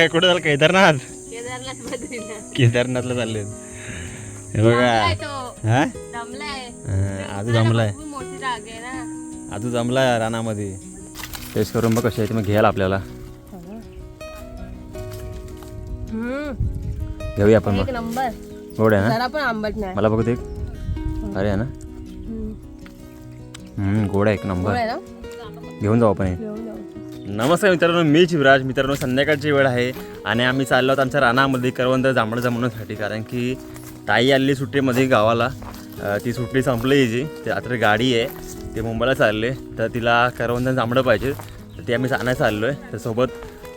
कुठे झालं? केदारनाथ केदारनाथला चालले हे बघा. हा आजू जमलाय आजू जमलाय रानामध्ये. टेस्ट करून बघ कशी आहे ती मग घ्यायला आपल्याला. घेऊया आपण मग. गोड आहे ना? मला बघू दे. अरे आहे ना गोड आहे एक नंबर. घेऊन जाऊ आपण. नमस्कार मित्रांनो, मी शिवराज. मित्रांनो संध्याकाळची वेळ आहे आणि आम्ही चाललो आहोत आमच्या रानामध्ये करवंद जांभळं जमवण्यासाठी. कारण की ताई आली सुट्टीमध्ये गावाला. ती सुट्टी संपली जी ते आता गाडी आहे ते मुंबईला चालले तर तिला करवंद जांभळं पाहिजे तर ते आम्ही आणायला चाललो आहे. तर सोबत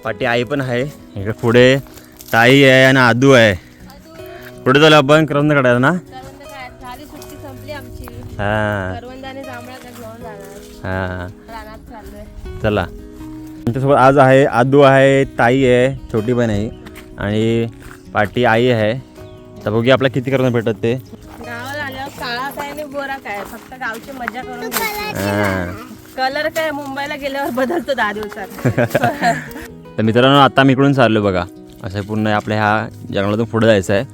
पाठी आई पण आहे. इकडे पुढे ताई आहे आणि आदू आहे. पुढे चालू आपण करवंद काढायला ना. हां हां चला. आमच्यासोबत आज आहे आदू आहे, ताई आहे, छोटी बहीण आहे आणि पाठी आई आहे. तर बघूया आपल्याला किती करवंद भेटत ते. गावाला आल्यावर काळा काय आणि गोरा काय, फक्त गावची मजा करून कलर काय मुंबईला गेल्यावर बदलतो 10 दिवसात. तर मित्रांनो आता मी इकडून चाललो बघा. असं पूर्ण आपल्या ह्या जंगलातून पुढे जायचं आहे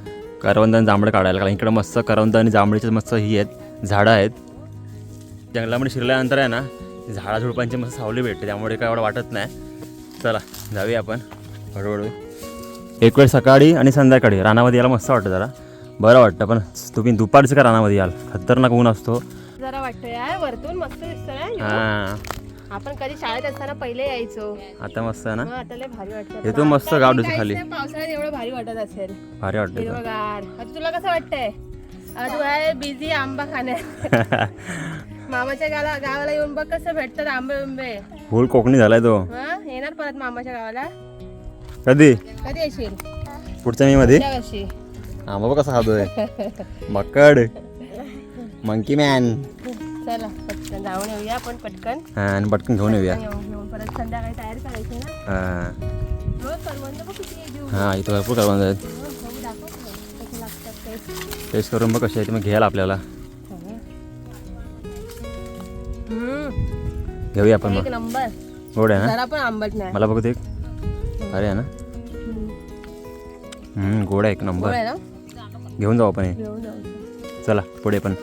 करवंद आणि जांभळं काढायला. कारण इकडं मस्त करवंद आणि जांभळीचे मस्त ही आहेत झाडं आहेत. जंगलामध्ये शिरल्यानंतर आहे ना झाडाझुडपांची मस्त सावली भेटते त्यामुळे काय एवढं वाटत नाही. चला जाऊया आपण हळूहळू. एक वेळ सकाळी आणि संध्याकाळी रानामध्ये यायला मस्त वाटतं, जरा बरं वाटतं. पण तुम्ही दुपारचं का रानामध्ये याल, खतरनाक ऊन असतो जरा वाटतं यार. वरतून मस्त दिसतं. हां आपण कधी शाळेत असताना पहिले यायचो. आता मस्त आहे ना. आता लय भारी वाटतं. येतो मस्त गावडीचं खाली. पावसाळ्यात एवढं भारी वाटत असेल. भारी वाटतं. हिरवगार. आता तुला कसं वाटतंय? तू आहे बिझी आंबा खाण्यात. मामाच्या गावाला येऊन बघ कसं भेटतात आंबे बिंबे. फुल कोकणी झालाय तो. येणार परत मामाच्या गावाला? कधी कधी येशील? पुढच्या मे मध्ये. वर्षी. आंबा बघ कसा खातोय मकड मंकी मॅन. चला पटकन जाऊन येऊया आपण पटकन. हां आणि पटकन घेऊन येऊया. घेऊन परत संध्याकाळी तयार करायची ना. हां करवंद बघ किती आहे. हां इथं भरपूर करवंद आहेत. कसे लागतात ते. टेस्ट करून बघ कशी आहे ती मग घ्यायला आपल्याला. घेऊया आपण एक मग. नंबर. गोड आहे ना? जरा पण आंबट नाही. मला बघू दे. अरे आहे ना गोड आहे एक नंबर. घेऊन जाऊ आपण. चला पुढे पण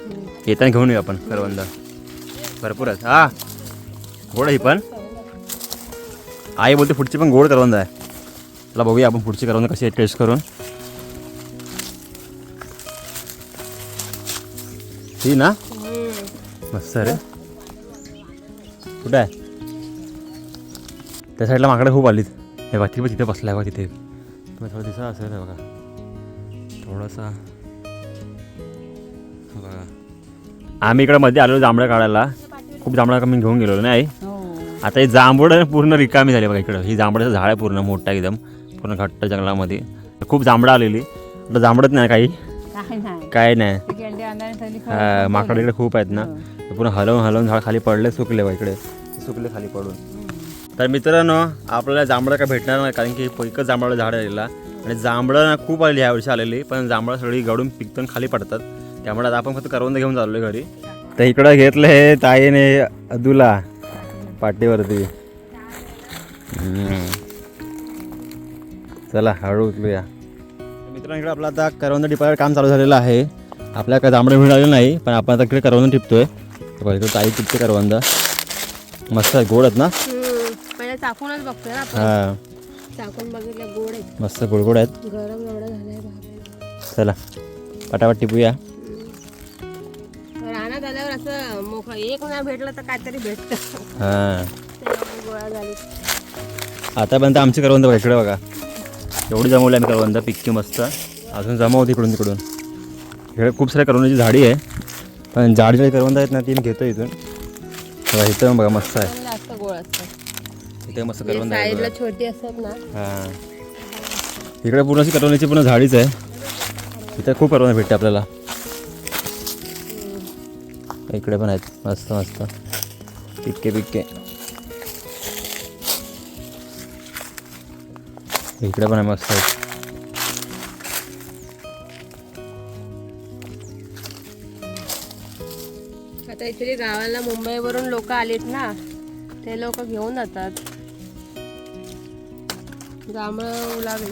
येताना घेऊन येऊ आपण करवंद. भरपूर आहेत. हा गोड आहे ही पण. आई बोलते पुढची पण गोड करवंद आहे. चला बघूया आपण पुढची करवंद कशी आहे टेस्ट करून. ही ना मस्त आहे रे. कुठं आहे? त्या साईडला माकडं खूप आलीत. हे बघा तिथे बसला आहे बघा तिथे. तुम्ही थोडं दिसा असेल बघा थोडासा बघा. आम्ही इकडं मध्ये आलेलो जांभळं काढायला. खूप जांभळं कमी घेऊन गेलो नाही. आता हे जांभळं पूर्ण रिकामी झाली बघा. इकडं ही जांभळाचं झाड आहे पूर्ण मोठा एकदम पूर्ण घट्ट जंगलामध्ये. खूप जांभळं आलेली. आता जांभळत नाही काही काय नाही. माकडं इकडे खूप आहेत ना. पूर्ण हलवून झाड खाली पडले सुकले बघा. इकडे सुकले खाली पडून. तर मित्रांनो आपल्याला जांभळं काय भेटणार नाही कारण की एकच जांभळं झाड आलेला आणि जांभळं ना खूप आलेली ह्यावर्षी आलेली. पण जांभळं सगळी गळून पिकतून खाली पडतात त्यामुळे आता आपण फक्त करवंद घेऊन चाललो घरी. तर इकडं घेतलं हे ताईने अदूला पाठीवरती. चला हळू उचलूया. मित्रांनो इकडे आपलं आता करवंद टिपायला काम चालू झालेलं आहे. आपल्याला काय जांभळं मिळालेलं नाही पण आपण आता इकडे करवंद टिपतोय. इकडे ताई टिपते करवंद. मस्त आहे गोड आहेत ना. पहिले चाकूनच बघतोय ना आपण. हां चाकून बघितलं गोड आहेत मस्त गोड आहेत. गरम एवढं झालंय. चला पटापट टिपूया. रानात आल्यावर असं मोकळं एक नाही भेटलं तर काहीतरी भेटतं. हां गोळा झाली. आतापर्यंत आमची करवंद बघा इकडे बघा एवढी जमवली आम्ही करवंद पिक्की मस्त. अजून जमवते इकडून तिकडून. इकडे खूप साऱ्या करवंदाची झाडी आहे पण जाडी करवंद आहेत ना ती मी घेतो इथून. बघा इथं बघा मस्त आहे. जास्त गोळ असतं इथे मस्त करवंद आहे. साईडला छोटी असतात ना. हां इकडे पूर्ण अशी करवंदाची पूर्ण झाडीच आहे. इथे खूप करवंद भेटते आपल्याला. इकडे पण आहेत मस्त मस्त पिक्के पिक्के. इकडे पण आहे मस्त आहेत. आता इथे गावाला मुंबईवरून लोक आलेत ना ते लोक घेऊन जातात. जांभळं लागली.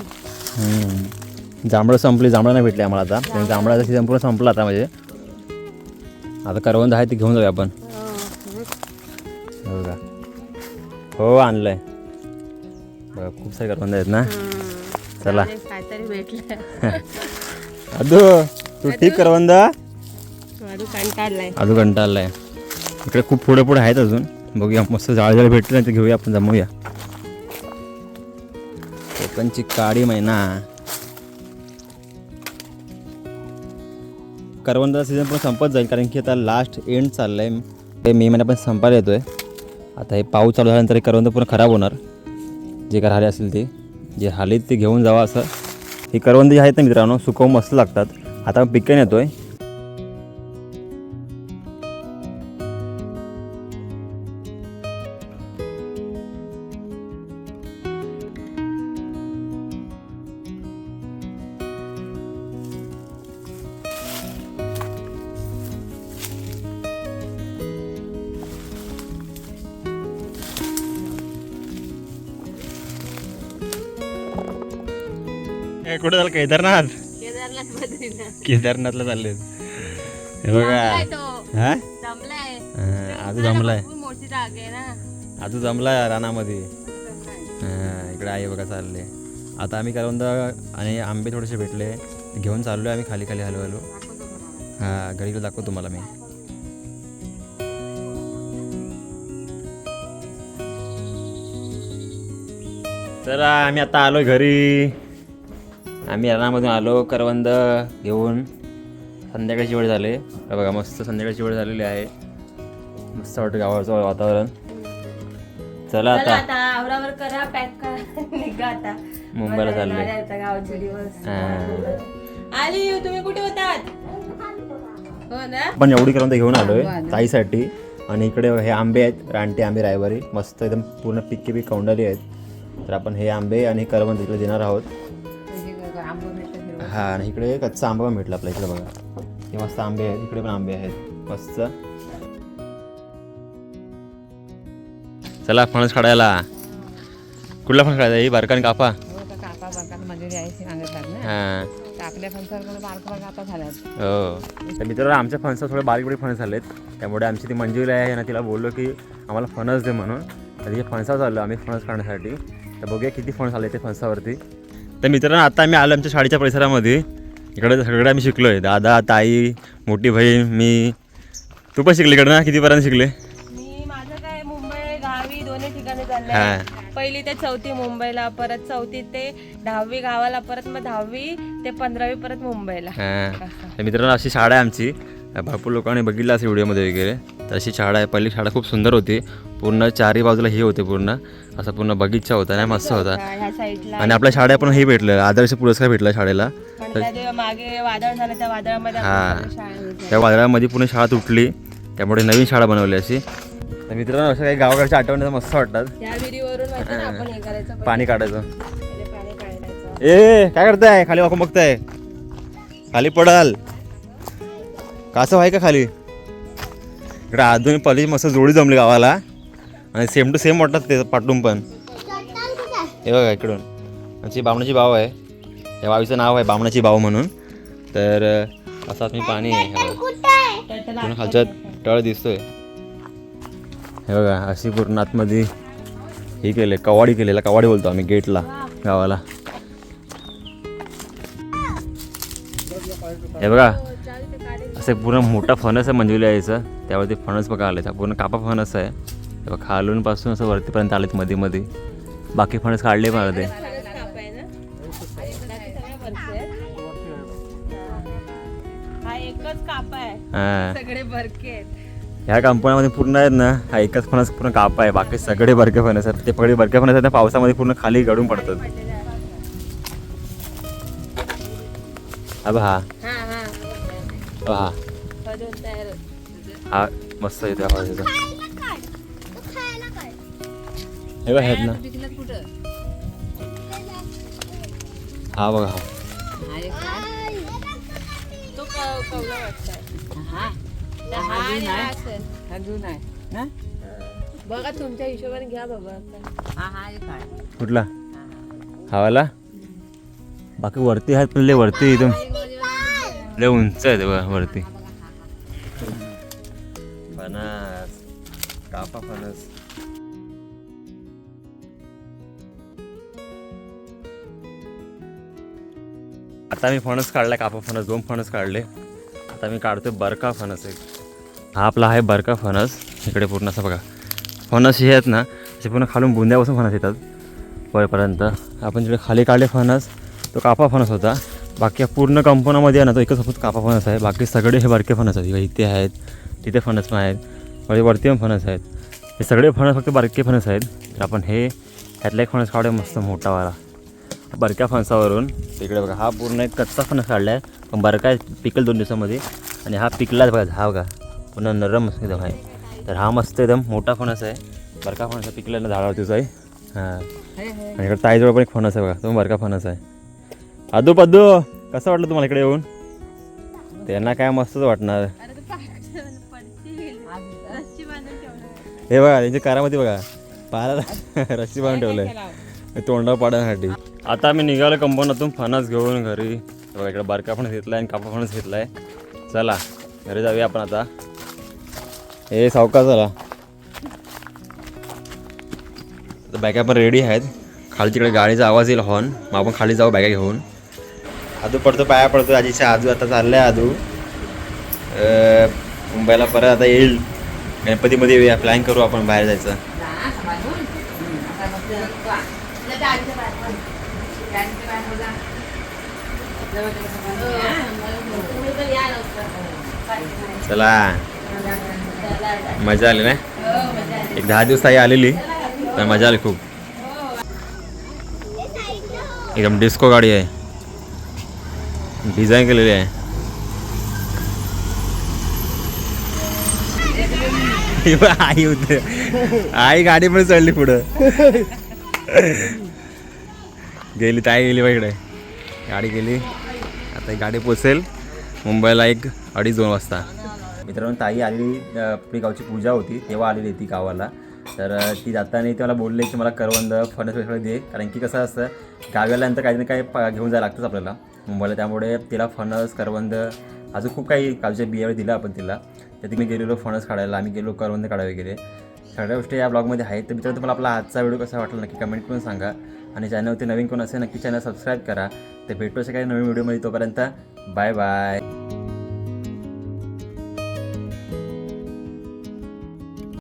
जांभळं संपली, जांभळं नाही भेटली आम्हाला आता. आणि जांभळाचा सीझन पूर्ण संपला आता. म्हणजे आता करवंद आहे ती घेऊन जाऊया आपण. हो का? हो आणलंय बघा, खूप सारे करवंद आहेत ना. चला काहीतरी भेटलं. अदू तू ठीक करवंद. अजून कंटाळलाय. इकडे खूप पुढे पुढे आहेत अजून. बघूया मस्त जाळ भेटले नाही ते घेऊया आपण, जमवूया. कोकणची काळी मैना. करवंदाचा सीझन पण संपत जाईल, कारण की आता लास्ट एंड चाललाय. ते मे महिन्या पण संपायला येतोय. आता हे पाऊस चालू झाल्यानंतर हे करवंद पूर्ण खराब होणार. जे काय राहिले असतील ते, जे हालीत ते घेऊन जावा असं. ही करवंदी आहेत ना मित्रांनो, सुकवून मस्त लागतात. आता पिकन येतोय. कुठे झालं? केदारनाथ. केदारनाथला चालले. हे बघा हा आजू जमलाय. आजू जमलाय रानामध्ये. इकडे आई बघा चालले. आता आम्ही करवंद आणि आंबे थोडेसे भेटले, घेऊन चाललो आम्ही खाली खाली हळूहळू. हां घरी दाखवतो तुम्हाला मी. तर आम्ही आता आलो घरी. आम्ही रानामधून आलो करवंद घेऊन. संध्याकाळची वेळ झाली बघा, मस्त संध्याकाळची वेळ झालेली आहे. मस्त वाटतं गावाचं वातावरण. चला आता आवरावर करा, पॅक करा, निघा आता. मुंबईला चाललोय. गावचे दिवस आली. तुम्ही कुठे होतात? हो ना. पण एवढी करवंद घेऊन आलोय ताईसाठी. आणि इकडे हे आंबे आहेत, रानटी आंबे रायवारी, मस्त एकदम पूर्ण पिक्की कौंडाली आहेत. तर आपण हे आंबे आणि करवंद इकडे देणार आहोत. हा आणि इकडे कच्चा आंबा पण भेटला आपल्या इकडे बघा. हे मस्त आंबे आहेत, इकडे पण आंबे आहेत मस्त. चला फणस काढायला. कुठला फणस काढायचा? ही बारकान कापा. हो तर मित्रांनो, आमच्या फणसा थोडे बारीक बारीक फणस झालेत. त्यामुळे आमची ती मंजुरी आहे ना, तिला बोललो की आम्हाला फणस दे म्हणून. तर हे फणसावर चाललो आम्ही फणस काढण्यासाठी. तर बघूया किती फणस आले ते फणसावरती. तर मित्रांनो आता आम्ही आलो आमच्या शाळेच्या परिसरामध्ये. इकडे सगळं आम्ही शिकलो आहे. दादा, ताई, मोठी बहीण, मी. तू पण शिकली इकडे ना? कितीपर्यंत शिकले? मी माझं काय मुंबई गावी दोन्ही ठिकाणी चाललंय. पहिली ते 4थी मुंबईला, परत 4थी ते 10वी गावाला, परत मग 10वी ते 15वी परत मुंबईला. तर मित्रांनो अशी शाळा आहे आमची. भरपूर लोकांनी बघितलं असेल व्हिडिओमध्ये वगैरे. तर अशी शाळा आहे. पहिली शाळा खूप सुंदर होती. पूर्ण चारही बाजूला हे होते, पूर्ण असं पूर्ण बगीचा होता ना, मस्त होता. आणि आपल्या शाळेत पण हे भेटलं, आदर्श पुरस्कार भेटला शाळेला. मागे वादळ झालं, त्या वादळामध्ये त्या वादळामध्ये पूर्ण शाळा तुटली, त्यामुळे नवीन शाळा बनवली अशी. तर मित्रांनो असं काही गावाकडच्या आठवणी मस्त वाटतात. पाणी काढायचं. ए काय करताय? खाली वाकून बघताय? खाली पडाल. कसं व्हाय का खाली? इकडे अजून पली मस्त जोडी जमली गावाला. आणि सेम टू सेम वाटतात ते पाठवून पण. हे बघा इकडून आमची बामणाची बाव आहे. या बावीचं नाव आहे बामणाची बाव म्हणून. तर असं मी पाणी आहे पूर्ण खालच्या तळ दिसतोय. हे बघा अशी पूर्ण आतमध्ये हे केलं, कवाडी केलेला. कवाडी बोलतो आम्ही गेटला गावाला. हे बघा असं पूर्ण मोठा फणस आहे मंजुला यायचं. त्यावरती फणस बघा आले. पूर्ण कापा फणस आहे. तेव्हा खालूनपासून असं वरतीपर्यंत आलेत मध्ये मध्ये. बाकी फणस काढले मला ते. ह्या कंपन्यामध्ये पूर्ण आहेत ना, हा एकच फणस पूर्ण कापा आहे. बाकी सगळे बरके फणस आहेत. ते पगडे बरके फणस आहेत, पावसामध्ये पूर्ण खाली गळून पडतात. अब हा हा हा मस्त येतो आवाज येतो. हे बघ आहेत ना. हा बघा हा बघा तुमच्या हिशोबाने घ्या बाबा. कुठला? हवाला बाकी वरती आहेत पण लय वरती एकदम लय उंच आहे बघा वरती. फणस कापा फणस. आता मी फणस काढला कापा फणस 2 फणस काढले. आता मी काढतोय बरका फणस एक. हा आपला आहे बरका फणस. इकडे पूर्ण असं बघा फणस हे आहेत ना असे पूर्ण खालून बुंद्यापासून फणस येतात वरपर्यंत. आपण जिकडे खाली काढले फणस तो कापा फणस होता. बाकी पूर्ण कंपनामध्ये आहे ना तो एकच फक्त कापा फणस आहे. बाकी सगळे हे बरके फणस आहेत. इथे आहेत तिथे फणस पण आहेत वरती पण फणस आहेत. हे सगळे फणस फक्त बारके फणस आहेत. तर आपण हे ह्यातला एक फणस काढूया मस्त मोठावाला बरक्या फणसावरून. तिकडे बघा हा पूर्ण एक कच्चा फणस काढला आहे पण बरका आहे पिकल 2 दिवसामध्ये. आणि हा पिकलाच बघा हा बघा पुन्हा नरम एकदम आहे. तर हा मस्त एकदम मोठा फणस आहे बरका फणस पिकलेला झाडावरतीच आहे. हां आणि इकडे ताईजवळ पण एक फणस आहे बघा तो बरका फणस आहे. आदू पद्दू कसं वाटलं तुम्हाला इकडे येऊन? त्यांना काय मस्तच वाटणार. हे बघा त्यांच्या कारामध्ये बघा पायाला रस्सी बांधून ठेवलंय तोंडा पाडण्यासाठी. आता आम्ही निघालो कंपनातून फणस घेऊन घरी. बघा इकडे बरका फणस घेतलाय आणि कापा फणस घेतलाय. चला घरी जाऊया आपण आता. हे सावका चला बॅगा पण रेडी आहेत. खाली तिकडे गाडीचा आवाज येईल हॉर्न मग आपण खाली जाऊ बॅगा घेऊन. आदू पडतो पाया पडतो आजीच्या. आजू आता चाललाय आदू मुंबईला परत आता येईल. गणपतीमध्ये येऊया प्लॅन करू आपण बाहेर जायचं. चला मजा आली ना. एक 10 दिवस आई आलेली तर मजा आली खूप. एकदम डिस्को गाडी आहे डिझाईन केलेली आहे. आई होते आई गाडी पण चढली पुढं गेली ताई गेली इकडे गाडी गेली. आता ही गाडी पोचेल मुंबईला 1-2:30 वाजता. मित्रांनो ताई आली आपली गावची पूजा होती तेव्हा आलेली ती गावाला. तर ती जाताना ती मला बोलले की मला करवंद फणस वगैरे दे. कारण की कसं असतं गावी आल्यानंतर काही ना काही घेऊन जायला लागतंच आपल्याला मुंबईला. त्यामुळे तिला फणस करवंद अजून खूप काही कालच्या बियावर दिलं आपण तिला. तर तिकडे गेलेलो फणस काढायला आम्ही गेलो करवंद काढायला वगैरे सगळ्या गोष्टी या ब्लॉगमध्ये आहेत. तर मित्रांनो तुम्हाला आपला आजचा व्हिडिओ कसा वाटला नक्की कमेंट करून सांगा. आणि चॅनलवरती नवीन कोण असेल नक्की चॅनल सबस्क्राईब करा. तर भेटू अशा काही नवीन व्हिडिओमध्ये. तोपर्यंत बाय बाय.